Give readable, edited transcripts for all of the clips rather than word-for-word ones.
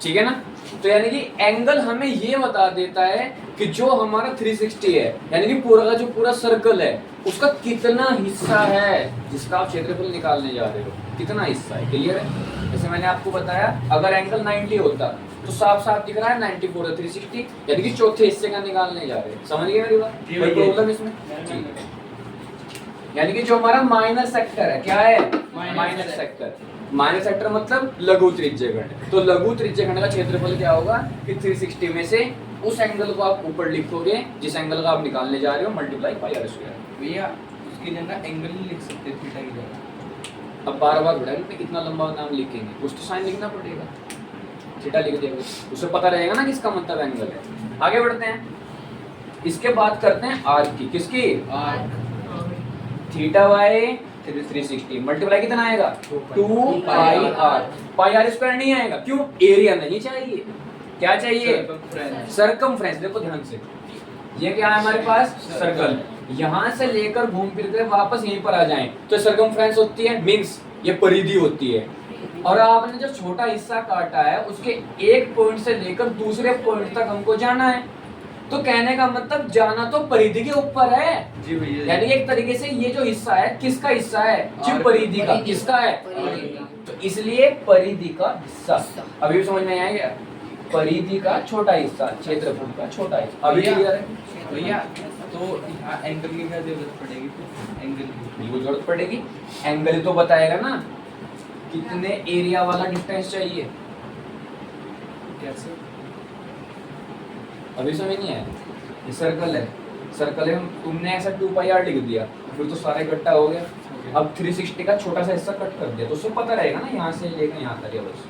ठीक है ना। तो यानी कि एंगल हमें ये बता देता है कि जो हमारा 360 है, यानी कि पूरा का जो पूरा सर्कल है उसका कितना हिस्सा है जिसका आप क्षेत्रफल निकालने जा रहे हो, कितना हिस्सा है। क्लियर है। जैसे मैंने आपको बताया अगर एंगल 90 होता तो साफ साफ दिख रहा है 94 है 360, यानी कि चौथे हिस्से का निकालने जा रहे हैं। समझ गए मेरी बात? कोई प्रॉब्लम इसमें? यानी कि जो हमारा माइनर सेक्टर है, क्या है माइनर सेक्टर। माइनर सेक्टर मतलब लघु त्रिज्यखंड। तो लघु त्रिज्यखंड का क्षेत्रफल क्या होगा कि 360 में से उस एंगल को आप ऊपर लिखोगे जिस एंगल का आप निकालने जा रहे हो मल्टीप्लाई पाई आर स्क्वायर। भैया उसकी जगह एंगल नहीं लिख सकते थीटा की जगह। अब बार बार बढ़ाएंगे तो कितना लंबा नाम लिखेंगे, कुछ तो साइन लिखना पड़ेगा। थीटा लिख देंगे उससे पता रहेगा ना किसका मतलब एंगल है। आगे बढ़ते हैं, इसके बाद करते हैं आर्क की। किसकी? आर्क। थीटा बाय 360 मल्टीप्लाई कितना आएगा 2 पाई आर। पाई आर स्क्वायर नहीं आएगा, क्यों? एरिया नहीं चाहिए। क्या चाहिए? सरकमफ्रेंस। देखो ध्यान से, ये क्या है हमारे पास सर्कल, यहाँ से लेकर घूम फिर कर वापस यहीं पर आ जाएं तो सरकमफ्रेंस होती है, मींस ये परिधि होती है। और आपने जो छोटा हिस्सा काटा है उसके एक पॉइंट से लेकर दूसरे पॉइंट तक हमको जाना है। तो कहने का मतलब जाना तो परिधि के ऊपर है जी भैया। यानी एक तरीके से ये जो हिस्सा है किसका हिस्सा है? जी परिधि का। किसका है? तो इसलिए परिधि का हिस्सा। अभी भी समझ में आएगा? परिधि का छोटा हिस्सा, क्षेत्रफल का छोटा हिस्सा। अभी क्लियर है भैया? तो यहाँ एंगल की क्या जरूरत पड़ेगी? तो एंगल की बिल्कुल जरूरत पड़ेगी। एंगल तो बताएगा ना कितने एरिया वाला डिस्टेंस चाहिए। कैसे? अभी समझ नहीं आया? ये सर्कल है, सर्कल है, तुमने ऐसा 2 पाई आर लिख दिया फिर तो सारा इकट्ठा हो गया। अब 360 का छोटा सा हिस्सा कट कर दिया तो उससे पता रहेगा ना यहाँ से लेकर यहाँ तक है बस।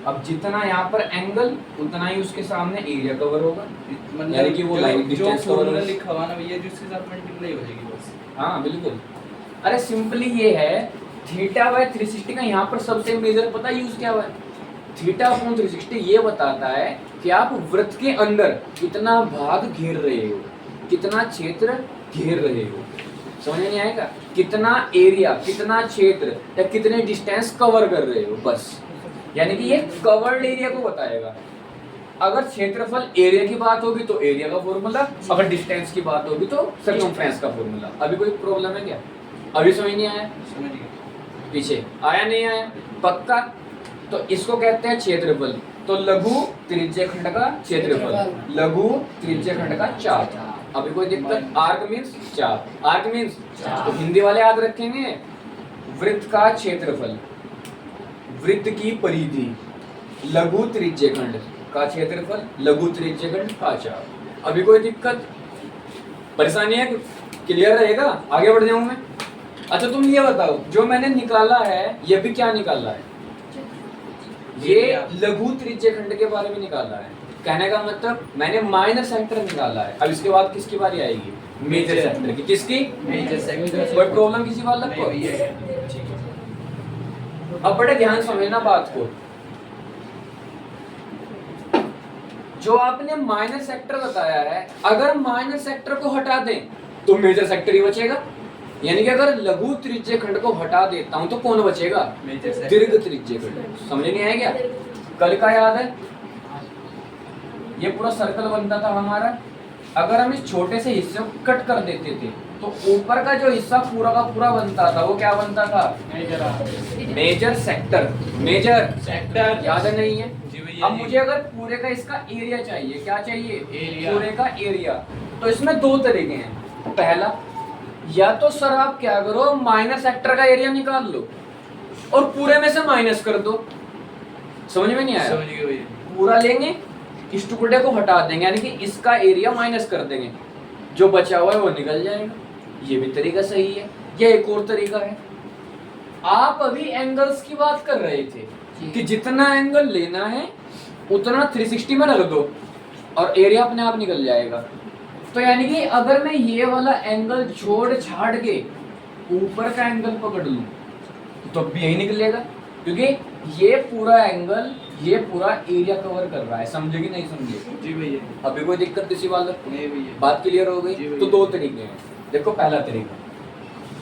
अब जितना यहाँ पर एंगल उतना ही उसके सामने एरिया कवर होगा, मतलब यानी कि वो लाइन डिस्टेंस कवर होगा। लिखा हुआ ना भैया जिसके साथ मल्टीप्लाई हो जाएगी बस। हाँ बिल्कुल। अरे सिंपली ये है थीटा बाय 360 का यहाँ पर सबसे मेजर पता यूज क्या हुआ है? थीटा अपॉन 360 ये बताता है कि आप वृत्त के अंदर कितना भाग घेर रहे हो, कितना क्षेत्र घेर रहे हो। समझ नहीं आएगा? कितना एरिया, कितना क्षेत्र या कितने डिस्टेंस कवर कर रहे हो, बस। यानी कि ये कवर्ड एरिया को बताएगा। अगर क्षेत्रफल एरिया की बात होगी तो एरिया का फॉर्मूला, अगर डिस्टेंस की बात होगी तो सर्कमफ्रेंस का फॉर्मूला। अभी कोई प्रॉब्लम है क्या? अभी समझ नहीं आया? समझ गए। पीछे आया नहीं आया? पक्का? तो इसको कहते हैं क्षेत्रफल। तो लघु त्रिज्यखंड का क्षेत्रफल, लघु त्रिज्यखंड का चाप। अभी कोई दिक्कत? आर्क मींस चाप, आर्क मींस तो हिंदी वाले याद रखेंगे वृत्त का क्षेत्रफल, वृत्त की परिधि, लघु त्रिज्यखंड का क्षेत्रफल, लघु त्रिज्यखंड का चाप। अभी कोई दिक्कत परेशानी है? क्लियर रहेगा? आगे बढ़ जाऊं मैं। अच्छा तुम ये बताओ जो मैंने निकाला है ये भी क्या निकाला है? ये लघु त्रिज्यखंड के बारे में निकाला है। कहने का मतलब मैंने माइनर सेक्टर निकाला है। अब इसके बाद किसकी बारी आएगी? मेजर सेक्टर की। किसकी? Major sector. कोई प्रॉब्लम किसी वाला को? अब बड़े ध्यान समझना बात को। जो आपने माइनर सेक्टर बताया है, अगर माइनर सेक्टर को हटा दें तो मेजर सेक्टर ही बचेगा। यानी कि अगर लघु त्रिज्यखंड को हटा देता हूं तो कौन बचेगा? दीर्घ त्रिज्यखंड। समझ नहीं आया क्या? कल का याद है? ये पूरा सर्कल बनता था हमारा। अगर हम इस छोटे से हिस्से को कट कर देते थे तो ऊपर का जो हिस्सा पूरा का पूरा बनता था वो क्या बनता था? Major sector. मेजर सेक्टर याद है नहीं है? अब मुझे अगर पूरे का इसका एरिया चाहिए, क्या चाहिए? एरिया। पूरे का एरिया। तो इसमें दो तरीके हैं। पहला, या तो सर आप क्या करो माइनर सेक्टर का एरिया निकाल लो और पूरे में से माइनस कर दो। समझ में नहीं आया? समझ गए भैया। पूरा लेंगे, इस टुकड़े को हटा देंगे, यानी कि इसका एरिया माइनस कर देंगे, जो बचा हुआ है वो निकल जाएगा। ये भी तरीका सही है। ये एक और तरीका है। आप अभी एंगल्स की बात कर रहे थे कि जितना एंगल लेना है उतना 360 में रख दो और एरिया अपने आप निकल जाएगा। तो यानी कि अगर मैं ये वाला एंगल छोड़ छाड़ के ऊपर का एंगल पकड़ लूं तो भी यही निकलेगा, क्योंकि ये पूरा एंगल ये पूरा एरिया कवर कर रहा है। समझे कि नहीं समझे? जी भैया। अभी कोई दिक्कत किसी वाला? नहीं भैया। बात क्लियर हो गई? जी भैया। तो दो तरीके हैं। देखो पहला तरीका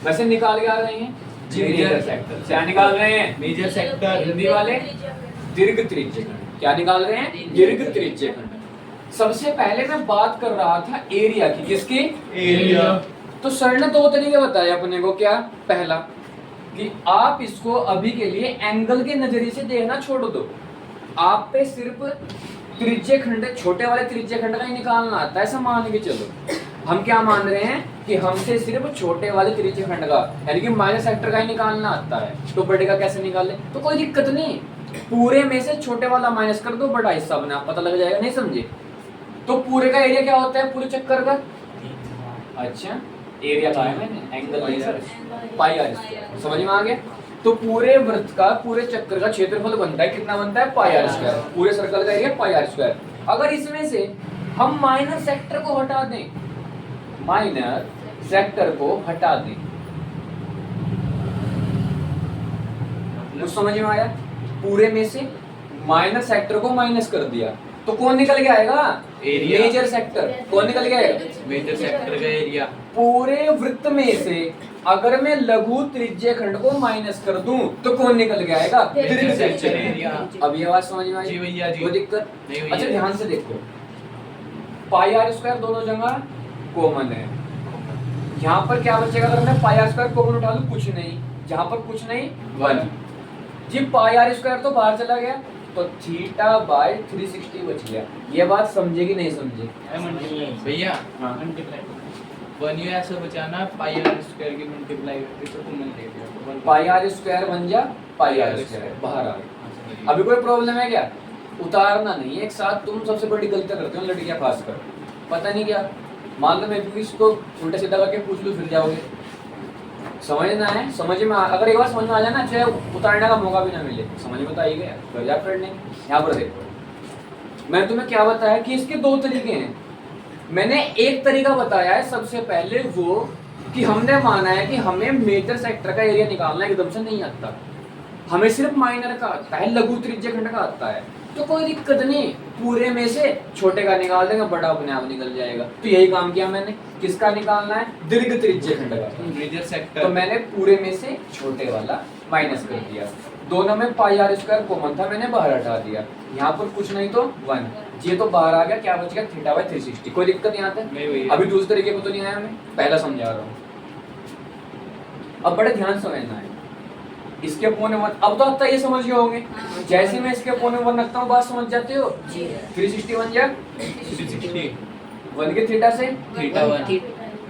वैसे निकाल के आ रहे हैं जी, मेजर सेक्टर। क्या निकाल रहे हैं? Major sector. हिंदी वाले दीर्घ त्रिज्य खंड। क्या निकाल रहे हैं? दीर्घ त्रिज्य खंड। सबसे पहले मैं बात कर रहा था एरिया की। किसकी? एरिया। तो सर ने दो तरीके बताए अपने को। क्या? पहला कि आप इसको अभी के लिए एंगल के नजरिए से देखना छोड़ दो, आप पे सिर्फ त्रिज्य खंड, छोटे वाले त्रिज्य खंड का ही निकालना आता है। ऐसा मान के चलो। हम क्या मान रहे हैं कि हमसे सिर्फ छोटे वाले त्रिज्य खंड का यानी कि माइनस सेक्टर का ही निकालना आता है, तो बड़े का कैसे निकाले? तो कोई दिक्कत नहीं, पूरे में से छोटे वाला माइनस कर दो, बड़ा हिस्सा बना, पता लग जाएगा। नहीं समझे? तो पूरे का एरिया क्या होता है पूरे चक्कर का? अच्छा, एरिया का है मैंने, एंगल नहीं सर, पाई आर स्क्वायर। समझ में आ गया? तो पूरे वृत्त का, पूरे चक्कर का क्षेत्रफल बनता है, कितना बनता है? पाई आर स्क्वायर। पूरे सर्कल का एरिया पाई आर स्क्वायर। अगर इसमें से हम माइनर सेक्टर को हटा दें, माइनर सेक्टर को हटा दें, कुछ समझ में आया? पूरे में से माइनर सेक्टर को माइनस कर दिया तो कौन निकल के आएगा? एरिया। Major sector. कौन निकल के आएगा? मेजर सेक्टर का एरिया। पूरे वृत्त में से अगर मैं लघु त्रिज्य खंड को माइनस कर दूं तो कौन निकल के आएगा? दीर्घ त्रिज्य एरिया। अब ये बात समझ में आई? जी भैया जी। कोई दिक्कत नहीं भैया। अच्छा ध्यान से देखो, पाई आर स्क्वायर दोनों जगह कॉमन है। यहाँ पर क्या बचेगा अगर मैं पाई आर स्क्वायर कॉमन उठा लूं? कुछ नहीं। जहाँ पर कुछ नहीं, 1 जी। पाई आर स्क्वायर तो बाहर चला गया, तो थीटा बाय 360 बच गया। ये बात समझे कि नहीं समझे? भैया हाँ। वन यू ऐसे बचाना, पाई आर स्क्वायर की मल्टीप्लाई करके तो कॉमन ले लिया। पाई आर स्क्वायर बन जा पाई आर स्क्वायर, बाहर आ गया। अभी कोई प्रॉब्लम है क्या? उतारना नहीं है एक साथ। तुम सबसे बड़ी गलती करते हो लड़कियां खासकर, पता नहीं क्या। मान लो मैं भी इसको उल्टा सीधा करके पूछ लूं, फिर जाओगे। समझना है, समझ में अगर एक बार समझ में आ जाए ना, चाहे उतारने का मौका भी ना मिले, समझ में तो आ ही गया, घर जा कर लेंगे। यहाँ पर देखो, मैंने तुम्हें क्या बताया कि इसके दो तरीके हैं। मैंने एक तरीका बताया है सबसे पहले, वो कि हमने माना है कि हमें मेजर सेक्टर का एरिया निकालना एकदम से नहीं आता, हमें सिर्फ माइनर का आता है, लघु त्रिज्य खंड का आता है। तो कोई दिक्कत नहीं, पूरे में से छोटे का निकाल देंगे, बड़ा अपने आप निकल जाएगा। तो यही काम किया मैंने। किसका निकालना है? दीर्घ त्रिज्य खंड का, मेजर सेक्टर। तो मैंने पूरे में से छोटे वाला माइनस कर दिया। दोनों में पाई आर स्क्वायर कॉमन था, मैंने बाहर हटा दिया। यहाँ पर कुछ नहीं तो 1, ये तो बाहर आ गया। क्या बच गया? Theta by 360। कोई दिक्कत यहाँ तक? नहीं भैया। अभी दूसरे तरीके को तो नहीं आया, मैं पहला समझा रहा हूँ। अब बड़े ध्यान से समझना है। इसके पौने 1, अब तो अब ये समझ गए होंगे। जैसे मैं इसके पौने 1 रखता हूँ, बात समझ जाते हो? 360 बन जाए 360 1 के थीटा से थीटा 1।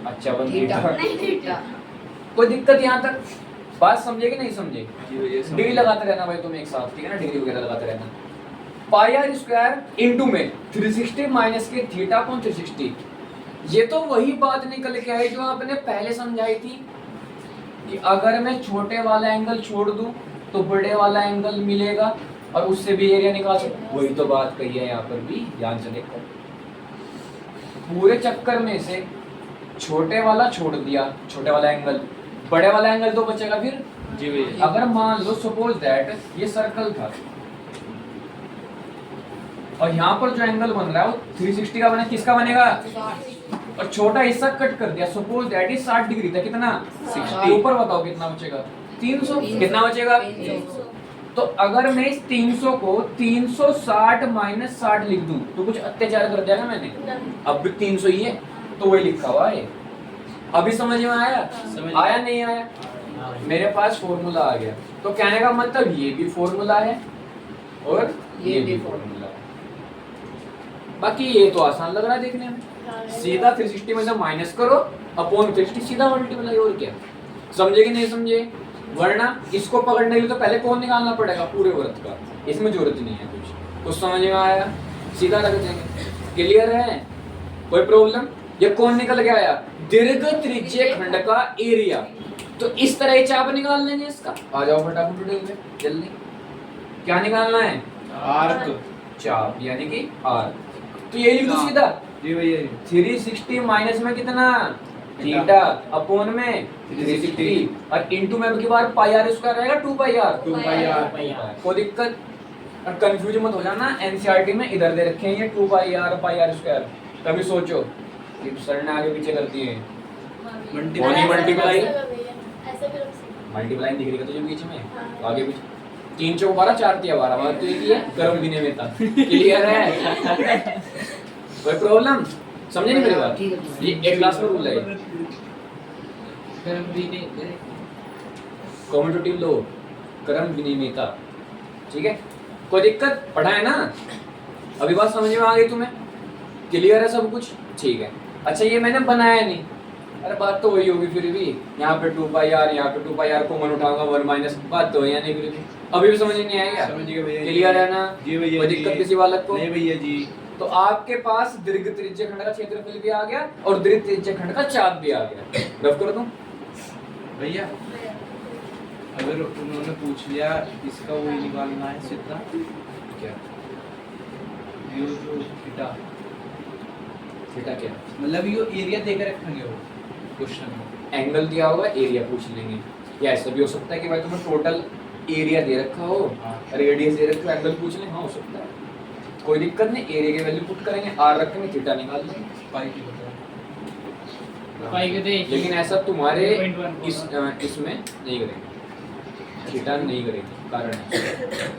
अच्छा 1 थीटा। कोई दिक्कत यहाँ तक? बात समझे कि नहीं समझे? डिग्री लगाते रहना भाई तुम एक साथ, ठीक है ना? डिग्री वगैरह लगाते रहना। पाई आर स्क्वायर इनटू में 360 माइनस के थीटा अपॉन 360। ये तो वही बात निकल के आई जो आपने पहले समझाई थी कि अगर मैं छोटे वाला एंगल छोड़ दूं तो बड़े वाला एंगल मिलेगा और उससे भी एरिया निकाल सकते। वही तो बात कही है यहाँ पर भी, ध्यान से देखो। पूरे चक्कर में से छोटे वाला छोड़ दिया, छोटे वाला एंगल, बड़े वाला एंगल तो बचेगा फिर। जी भैया। अगर मान लो सपोज दैट ये सर्कल था और यहाँ पर जो एंगल बन रहा है वो 360 का बने, किसका बनेगा? और छोटा हिस्सा कट कर दिया, सपोज दैट ये 60 डिग्री था, कितना? 60। ऊपर बताओ कितना बचेगा? 300। कितना बचेगा? तो अगर मैं इस 300 को 360 माइनस 60 लिख दूं तो कुछ अत्याचार कर दिया मैंने? अब भी 300 ही है, तो वही लिखा हुआ है। अभी समझ में आया? आया नहीं आया? मेरे पास फॉर्मूला आ गया। तो कहने का मतलब ये भी फॉर्मूला है और ये भी फॉर्मूला है। बाकी ये तो आसान लग रहा है देखने में, सीधा 360 में से माइनस करो अपॉन 360, सीधा मल्टीप्लाई, और क्या। समझे कि नहीं समझे? वरना इसको पकड़ने के लिए तो पहले कौन निकालना पड़ेगा? पूरे वृत्त का। इसमें जरूरत नहीं है कुछ समझ में आया? सीधा रख देंगे। क्लियर है? कोई प्रॉब्लम? ये कौन निकल के आया? दीर्घ त्रिज्य खंड का एरिया। तो इस तरह ये चाप निकाल लेंगे इसका। आ जाओ फटाफट जल्दी। क्या निकालना है? आर्क। चाप यानी कि आर्क। तो ये लिख दो सीधा। जी भैया। 360 माइनस में कितना? थीटा अपॉन में 360 और इनटू में की बार पाई आर स्क्वायर रहेगा 2 पाई आर। कोई दिक्कत? और कंफ्यूज मत हो जाना, एनसीईआरटी में इधर दे रखे हैं ये 2 पाई आर स्क्वायर। कभी सोचो सर ने आगे पीछे कर दिए मल्टीप्लाई ऐसे भी रख सकते मल्टीप्लाई दिख रही है तुझे बीच में, हाँ। तो आगे पीछे 3 चौक 12, 4 तिया 12, बात तो एक ही है, कर्म विनिमेता। क्लियर है? कोई प्रॉब्लम? समझे नहीं मेरी बात? ये एक क्लास में रूल है, कर्म भी नहीं कम्यूटेटिव लो, कर्म विनिमेता। ठीक है, कोई दिक्कत? पढ़ा है ना? अभी बात समझ में आ गई तुम्हें? क्लियर है सब कुछ? ठीक है। अच्छा, ये मैंने बनाया नहीं, अरे बात तो वही होगी फिर भी। यहाँ पे 2πr, यहाँ पे 2πr कॉमन उठाऊंगा 1 माइनस, बात तो वही है नहीं फिर भी। अभी भी समझ नहीं आएगा? समझ गए भैया। क्लियर है ना? जी भैया। कोई दिक्कत किसी बालक को? नहीं भैया जी। तो आपके पास दीर्घ त्रिज्य खंड का क्षेत्रफल भी आ गया और दीर्घ त्रिज्य खंड का चाप भी आ गया। रफ कर दूं? भैया अगर उन्होंने पूछ लिया इसका वही निकालना है सीधा, क्या ये जो थीटा, थीटा क्या? मतलब ये एरिया देकर रखेंगे वो क्वेश्चन में। एंगल दिया होगा, एरिया पूछ लेंगे। या ऐसा भी हो सकता है कि भाई तुम्हें टोटल एरिया दे रखा हो, हाँ। रेडियस दे रखा हो, एंगल पूछ लें, हाँ हो सकता है, कोई दिक्कत नहीं। एरिया की वैल्यू पुट करेंगे, आर रखेंगे, थीटा निकाल लेंगे। पाई की बता। पाई के दे। लेकिन ऐसा तुम्हारे 0.1 इसमें नहीं करेंगे, थीटा नहीं करेंगे। कारण है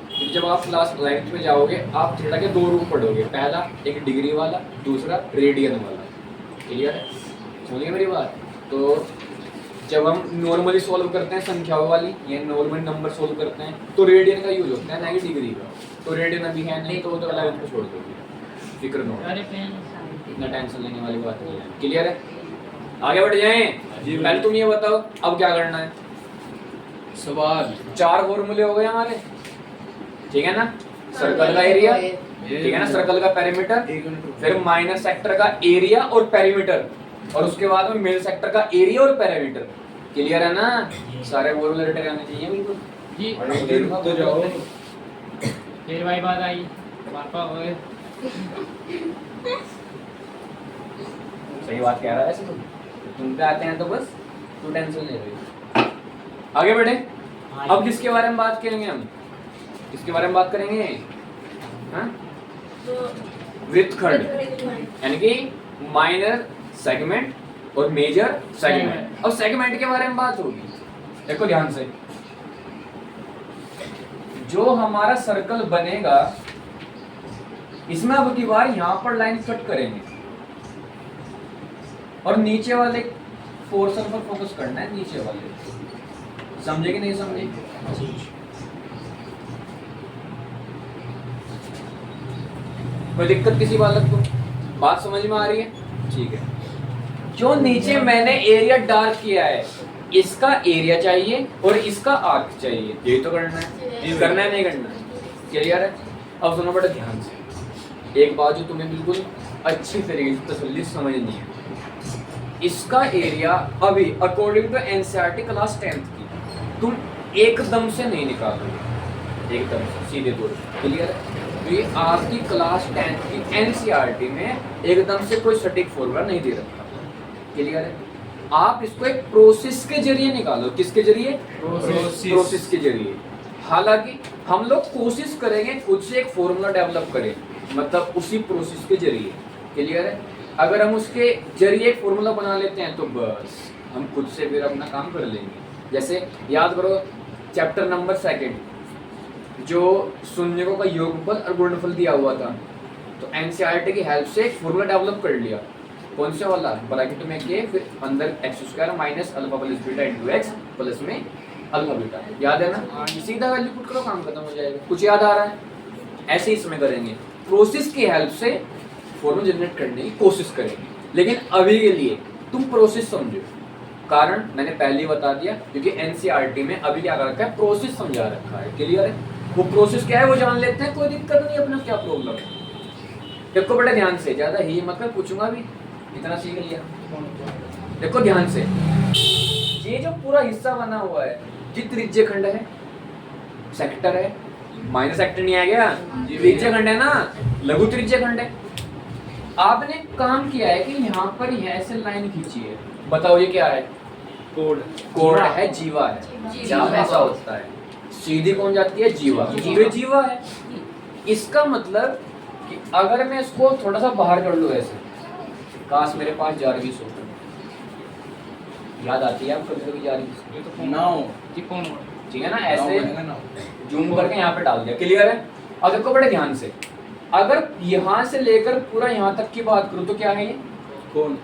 कि जब आप क्लास 9th में जाओगे, आप थीटा के 2 रूप पढ़ोगे, पहला एक डिग्री वाला, दूसरा रेडियन वाला। क्लियर है? समझिए मेरी बात? तो जब हम नॉर्मली सॉल्व करते हैं संख्याओं वाली या नॉर्मल नंबर सॉल्व करते हैं, तो रेडियन का यूज होता है, ना कि डिग्री का। तो रेडियन अभी है नहीं, तो वो तो अलग को छोड़ दोगे, फिक्र नो, अरे पेन इतना टेंशन लेने वाली बात नहीं है। क्लियर है? आगे बढ़ जाएं। जी पहले तुम ये बताओ अब क्या करना है। सवाल 4 फॉर्मूले हो गए हमारे, ठीक है ना? सर्कल का एरिया, ठीक है ना, सर्कल का पेरीमीटर, एक मिनट रुको। फिर माइनस सेक्टर का एरिया और पेरीमीटर, और उसके बाद में मेन सेक्टर का एरिया और पेरीमीटर। क्लियर है ना? सारे फॉर्मूले रटे रहने चाहिए बिल्कुल। जी तो जाओ। फिर भाई बात आई पापा होए। सही बात कह रहा है ऐसे तुम पे आते हैं तो बस तू टेंशन ले रही। आगे बढ़े। अब किसके बारे में बात करेंगे हम? किसके बारे में बात करेंगे? हाँ? वृत्तखंड, यानी कि माइनर सेगमेंट और मेजर सेगमेंट। अब सेगमेंट के बारे में बात होगी। देखो ध्यान से, जो हमारा सर्कल बनेगा, इसमें अब की बार यहां पर लाइन कट करेंगे और नीचे वाले पोर्शन पर फोकस करना है। नीचे वाले, समझे कि नहीं समझे? कोई दिक्कत किसी बालक को? बात समझ में आ रही है? ठीक है। जो नीचे मैंने एरिया डार्क किया है, इसका एरिया चाहिए और इसका आर्क चाहिए। यही तो करना है, करना है नहीं करना है? क्लियर है? अब सुनो बड़ा ध्यान से, एक बात जो तुम्हें बिल्कुल अच्छी तरीके से तसल्ली से समझनी है। इसका एरिया अभी according to NCERT class 10th की तुम एकदम से नहीं निकालोगे, एकदम से सीधे तौर पर। क्लियर है? तो ये आपकी क्लास 10th की एनसीईआरटी में एकदम से कोई सटीक फॉर्मूला नहीं दे रखा। क्लियर है? आप इसको एक प्रोसेस के जरिए निकालो। किसके जरिए? प्रोसेस के जरिए। हालांकि हम लोग कोशिश करेंगे खुद से एक फॉर्मूला डेवलप करें, मतलब उसी प्रोसेस के जरिए। क्लियर है? अगर हम उसके जरिए एक फॉर्मूला बना लेते हैं तो बस हम खुद से फिर अपना काम कर लेंगे। जैसे याद करो चैप्टर नंबर 2 जो शून्यकों का योगफल और गुणनफल दिया हुआ था, तो एनसीईआरटी की हेल्प से एक फॉर्मूला डेवलप कर लिया। कौन से वाला? ब्रैकेट में के, फिर अंदर x² minus alpha plus beta into x plus में अल्फा बीटा। याद है ना? सीधा वैल्यू पुट करो, काम खत्म हो जाएगा। कुछ याद आ रहा है? ऐसे ही इसमें करेंगे, प्रोसेस की हेल्प से फॉर्मूला जनरेट करने की कोशिश करेंगे। लेकिन अभी के लिए तुम प्रोसेस समझो। कारण मैंने पहले ही बता दिया, क्योंकि एनसीईआरटी में अभी क्या कर रखा है, प्रोसेस समझा रखा है। क्लियर है? वो प्रोसेस क्या है वो जान लेते हैं, कोई दिक्कत नहीं, अपना क्या प्रॉब्लम है। देखो बेटा ध्यान से, ज्यादा ही मत कर, पूछूंगा भी, इतना सीख लिया। देखो ध्यान से, ये जो पूरा हिस्सा बना हुआ है, ये त्रिज्य खंड है, सेक्टर है, माइनस सेक्टर नहीं आ गया, त्रिज्य खंड है ना, लघु त्रिज्य खंड है। आपने काम किया है कि यहाँ पर ऐसे लाइन खींची है। बताओ ये क्या है? कोण है, जीवा है। जहाँ ऐसा होता है सीधी कौन जाती है? जीवा। ये जीवा है। इसका मतलब कि अगर मैं इसको थोड़ा सा बाहर कर लूँ ऐसे, काश मेरे पास जारविस हो। याद आती है आपको कभी जारविस? नाउ जी कौन? ठीक है ना? ऐसे जूम करके यहाँ पे डाल दिया, क्लियर है। अब देखो बड़े ध्यान से, अगर यहाँ से लेकर पूरा यहाँ तक की बात करूँ तो क्या है ये? कौन?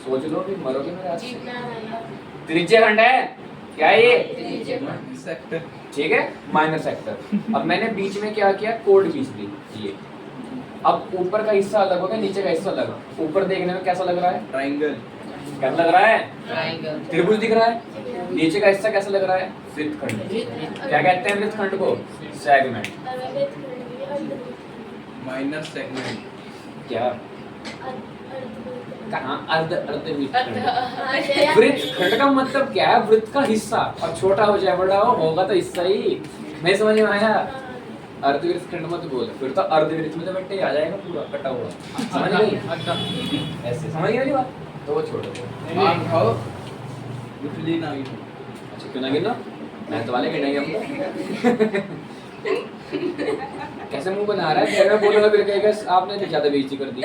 सोच लो भी मरोगे मेरे हाथ से। त्रिज्य खंड है, क्या है ये? सेक्टर। ठीक है, माइनर सेक्टर। अब मैंने बीच में क्या किया, कोड खींच दी ये। अब ऊपर का हिस्सा अलग हो गया, नीचे का हिस्सा अलग। ऊपर देखने में कैसा लग रहा है? ट्रायंगल। कैसा लग रहा है? ट्रायंगल। त्रिभुज दिख रहा है। नीचे का हिस्सा कैसा लग रहा है? वृत्तखंड। क्या कहते हैं वृत्तखंड को? सेगमेंट। Minor segment. क्या? कहाँ? अर्ध अर्ध वृत्तखंड। वृत्तखंड का मतलब क्या है? वृत्त का हिस्सा। अब छोटा हो जाए बड़ा हो, होगा तो हिस्सा ही। नहीं समझ में आया? अर्धवृत्त खंड मत बोल, फिर तो अर्धवृत्त में तो बेटे आ जाएगा पूरा कटा हुआ। समझ गई? ऐसे समझ गई बात? तो वो छोड़ो। आम खाओ, गुठली ना गिनो। अच्छा क्यों ना गिनो? मैं तो वाले गिनेंगे हमको। कैसे मुंह बना रहा है? फिर मैं बोलूंगा फिर कहेगा आपने तो ज्यादा बेइज्जती कर दी।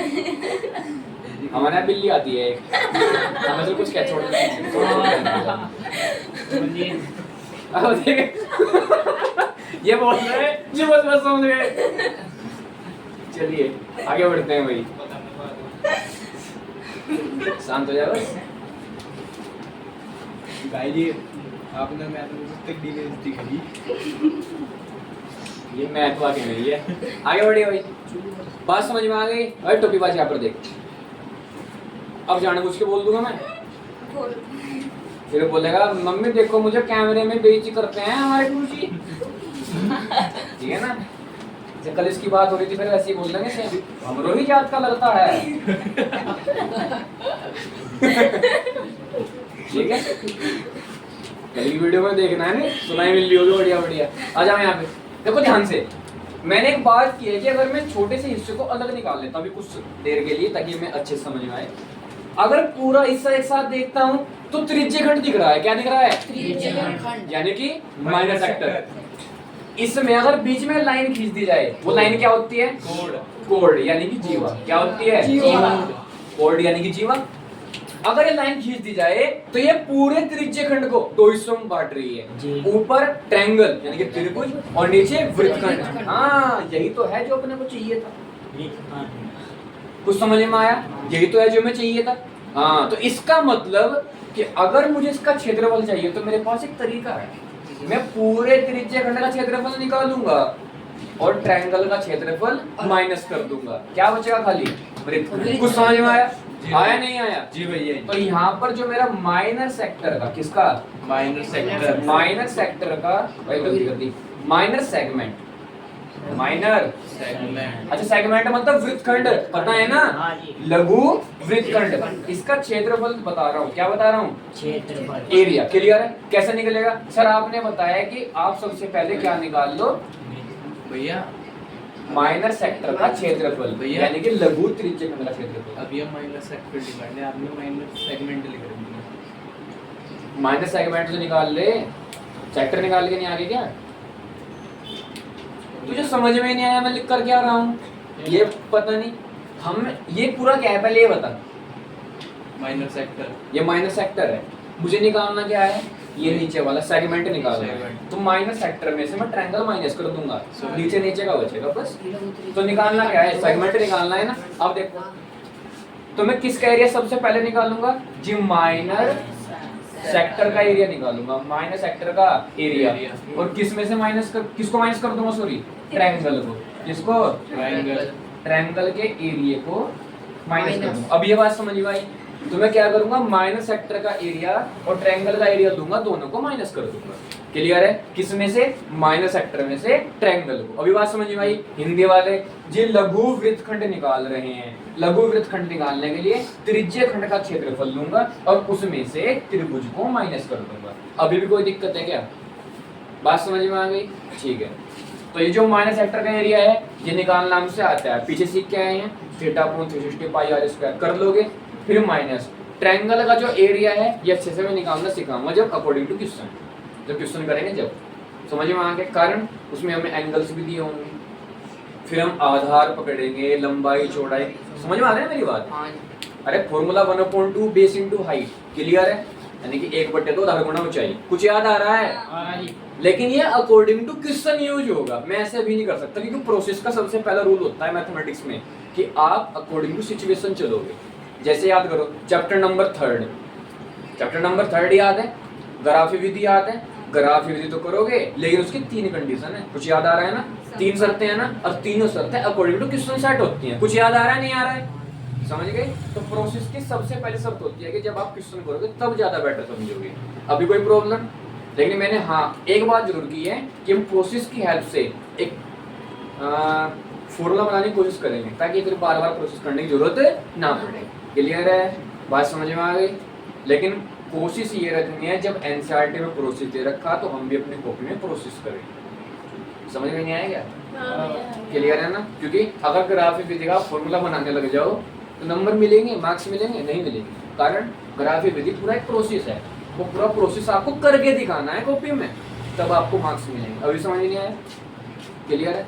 हमारे यहाँ बिल्ली आती है एक, हमें तो कुछ क्या छोड़ अब देख ये बोल रहे हैं जी, बस बस समझ गए। चलिए आगे बढ़ते हैं भाई, शांत हो जाओ बस। भाई जी आपने मैथमेटिक्स तक डी बेइज्जती करी। ये मैथ वाकई नहीं है। आगे बढ़िए भाई, बात समझ में आ गई? अरे टोपी बाज यहाँ पर देख, अब जानबूझ के बोल दूंगा मैं, फिर बोलेगा मम्मी देखो मुझे कैमरे में बेइज्जती करते हैं हमारे गुरुजी। ठीक है ना? जब कल इसकी बात हो रही थी फिर ऐसे ही बोल देंगे सेम, हमरो ही जात का लगता है। ठीक है, कल की वीडियो में देखना है नहीं, सुनाई मिल रही होगी बढ़िया बढ़िया। आ जाओ यहाँ पे, देखो ध्यान से। मैंने एक बात की है कि अगर मैं छोटे से हिस्से को अलग निकाल लेता हूँ अभी कुछ देर के लिए, ताकि मैं अच्छे से समझ में आए। अगर पूरा हिस्सा एक साथ देखता हूँ तो त्रिज्य खंड दिख रहा है। क्या दिख रहा है? त्रिज्य खंड, यानी कि माइनर सेक्टर। इसमें अगर बीच में लाइन खींच दी जाए, वो लाइन क्या होती है? कोड। कोड यानी कि जीवा। क्या होती है? जीवा। कोड यानी कि जीवा। अगर ये लाइन खींच दी जाए तो ये पूरे त्रिज्य खंड को दो हिस्सों में बांट रही है। ऊपर ट्रायंगल यानी कि त्रिभुज और नीचे वृत्तखंड। हाँ यही तो है जो अपने को चाहिए था। कुछ समझ में आया? यही तो है जो हमें चाहिए था। हाँ तो इसका मतलब कि अगर मुझे इसका क्षेत्रफल चाहिए तो मेरे पास एक तरीका है, मैं पूरे त्रिज्य खंड का क्षेत्रफल निकालूंगा और ट्रायंगल का क्षेत्रफल माइनस कर दूंगा। क्या बचेगा? खाली वृत्तखंड। कुछ समझ में आया? आया नहीं आया? जी भैया। तो यहाँ पर जो मेरा माइनर सेक्टर का, किसका? Minor sector. माइनर सेक्टर का, वही गलती कर दी, माइनर सेगमेंट। Minor segment. अच्छा सेगमेंट मतलब वृत्तखंड, पता है ना? लघु वृत्तखंड। इसका क्षेत्रफल बता रहा हूँ। क्या बता रहा हूँ? क्षेत्रफल, एरिया। क्लियर है? कैसे निकलेगा? सर आपने बताया कि आप सबसे पहले क्या निकाल लो? भैया माइनर सेक्टर का क्षेत्रफल, भैया। यानी कि लघु त्रिज्य खंड का क्षेत्रफल। अभी हम माइनर सेक्टर निकाल ले, आपने माइनर सेगमेंट लिख दिया। माइनर सेगमेंट तो निकाल ले, सेक्टर निकाल के नहीं आगे क्या? तुझे समझ में नहीं आया मैं लिख कर क्या रहा हूँ? ये पता नहीं हम, ये पूरा क्या है पहले ये बता। Minor sector. ये माइनर सेक्टर है, मुझे निकालना क्या है? ये नीचे वाला सेगमेंट निकालना है। सेगमेंट। तो माइनर सेक्टर में से मैं ट्रायंगल माइनस कर दूंगा, समझ। नीचे नीचे का बचेगा बस। तो निकालना क्या है? सेगमेंट निकालना है ना। अब देखो तो मैं किसका एरिया सबसे पहले निकालूंगा? जी माइनर सेक्टर का एरिया निकालूंगा, माइनर सेक्टर का एरिया। और किस में से माइनस कर, किसको माइनस कर दूंगा? सॉरी ट्रायंगल को। किसको? ट्रायंगल। ट्रायंगल के एरिया को माइनस कर दूंगा। अब ये बात समझ में आई? तो मैं क्या करूंगा? माइनर सेक्टर का एरिया और ट्रायंगल का एरिया दूंगा, दोनों को माइनस कर दूंगा। क्लियर है? किस में से? माइनर सेक्टर में से ट्रायंगल को। अभी बात समझ में आई? हिंदी वाले जी लघु वृत्तखंड निकाल रहे हैं। लघु वृत्तखंड निकालने के लिए त्रिज्य खंड का क्षेत्रफल लूंगा और उसमें से त्रिभुज को माइनस कर दूंगा। अभी भी कोई दिक्कत है क्या? बात समझ में आ गई? ठीक है। तो ये जो माइनर सेक्टर का एरिया है ये निकालना हमसे आता है, पीछे सीख के आए हैं। थीटा अपॉन 360 पाई r स्क्वायर कर लोगे, फिर माइनस ट्रायंगल का जो एरिया है ये अच्छे से मैं निकालना सिखाऊंगा जब अकॉर्डिंग टू क्वेश्चन, जब क्वेश्चन करेंगे जब। समझ में आ गया? कारण उसमें हमें एंगल्स भी दिए होंगे, फिर हम आधार पकड़ेंगे, लंबाई चौड़ाई। समझ में आ रहा है मेरी बात? अरे formula 1/2 base into height. Clear है? यानी कि 1/2 आधार गुणा ऊंचाई। कुछ याद आ रहा है? लेकिन ये अकॉर्डिंग टू क्वेश्चन यूज होगा, मैं ऐसे भी नहीं कर सकता, क्योंकि प्रोसेस का सबसे पहला रूल होता है मैथमेटिक्स में कि आप अकॉर्डिंग टू सिचुएशन चलोगे। जैसे याद करो चैप्टर नंबर 3 याद है, ग्राफी विधि याद है, ग्राफी विधि तो करोगे लेकिन उसकी 3 कंडीशन है, कुछ याद आ रहा है ना, 3 शर्तें हैं ना, और तीनों शर्तें अकॉर्डिंग टू क्वेश्चन सेट होती हैं, कुछ याद आ रहा है नहीं आ रहा है, समझ गए? तो प्रोसेस की सबसे पहली शर्त होती है कि जब आप क्वेश्चन करोगे तब ज्यादा बेटर समझोगे। अभी कोई प्रॉब्लम? लेकिन मैंने हाँ एक बात जरूर की है कि हम प्रोसेस की हेल्प से एक फॉर्मूला बनाने की कोशिश करेंगे ताकि फिर बार बार प्रोसेस करने की जरूरत ना पड़े। क्लियर है? बात समझ में आ गई? लेकिन कोशिश ये रखनी है जब एनसीईआरटी में प्रोसेस दे रखा तो हम भी अपनी कॉपी में प्रोसेस करें। समझ में नहीं आएगा? क्लियर है ना? क्योंकि अगर ग्राफी विधि का फॉर्मूला बनाने लग जाओ तो नंबर मिलेंगे, मार्क्स मिलेंगे? नहीं मिलेंगे। कारण ग्राफी विधि पूरा एक प्रोसेस है, वो पूरा प्रोसेस आपको करके दिखाना है कॉपी में, तब आपको मार्क्स मिलेंगे। अभी समझ नहीं आया? क्लियर है?